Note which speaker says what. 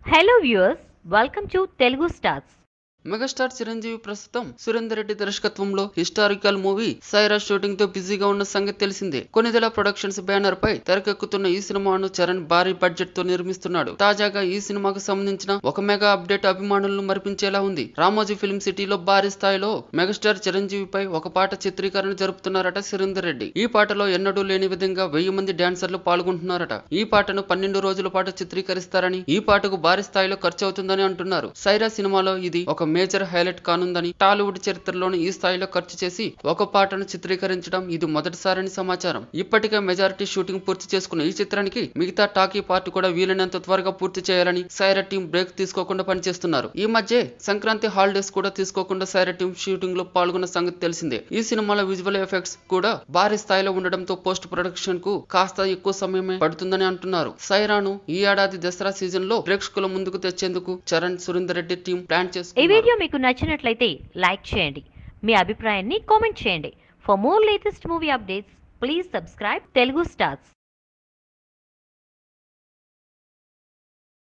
Speaker 1: Hello viewers, welcome to Telugu Stars.
Speaker 2: Megastar Chiranjeevi ప్రస్తుతం సురేందర్ రెడ్డి దర్శకత్వంలో historical movie Sye Raa shooting తో బిజీగా ఉన్న సంగతి తెలిసిందే. కొనిదెల ప్రొడక్షన్స్ బ్యానర్ పై తెరకెక్కుతున్న ఈ సినిమాను చరణ్ భారీ బడ్జెట్ తో నిర్మిస్తున్నాడు. తాజాగా ఈ సినిమాకు సంబంధించిన ఒక మెగా అప్డేట్ అభిమానులను మరిపించేలా ఉంది. రామోజీ ఫిల్మ్ సిటీలో భారీ స్థాయిలో మెగాస్టార్ చిరంజీవిపై ఒక పాట చిత్రీకరణ జరుపుతున్నారట సురేందర్ రెడ్డి. ఈ పాటలో ఎన్నడూ లేని విధంగా 1000 మంది డాన్సర్లు పాల్గొంటున్నారట. ఈ పాటను 12 రోజుల పాటు చిత్రీకరిస్తారని, ఈ పాటకు భారీ స్థాయిలో ఖర్చు అవుతుందని అంటున్నారు. సైరా సినిమాలో ఇది ఒక మేజర్ హైలైట్ కానుందని, టాలీవుడ్ చరిత్రలోని ఈ స్థాయిలో ఖర్చు చేసి ఒక పాటను చిత్రీకరించడం ఇది మొదటిసారని సమాచారం. ఇప్పటికే మెజారిటీ షూటింగ్ పూర్తి చేసుకున్న ఈ చిత్రానికి మిగతా టాకీ పార్ట్ కూడా వీలైనంత త్వరగా పూర్తి చేయాలని సైరా టీం బ్రేక్ తీసుకోకుండా పనిచేస్తున్నారు. ఈ మధ్య సంక్రాంతి హాలిడేస్ కూడా తీసుకోకుండా సైరా టీం షూటింగ్ లో పాల్గొన్న సంగతి తెలిసిందే. ఈ సినిమాలో విజువల్ ఎఫెక్ట్స్ కూడా భారీ స్థాయిలో ఉండడంతో పోస్ట్ ప్రొడక్షన్ కు కాస్త ఎక్కువ సమయమే పడుతుందని అంటున్నారు. సైరాను ఈ ఏడాది దసరా సీజన్ లో ప్రేక్షకుల ముందుకు తెచ్చేందుకు చరణ్, సురేందర్ రెడ్డి టీం ప్లాన్ చేస్తున్నారు.
Speaker 1: ఈ వీడియో మీకు నచ్చినట్లయితే లైక్ చేయండి. మీ అభిప్రాయాన్ని కామెంట్ చేయండి. For more latest movie updates please subscribe Telugu stars.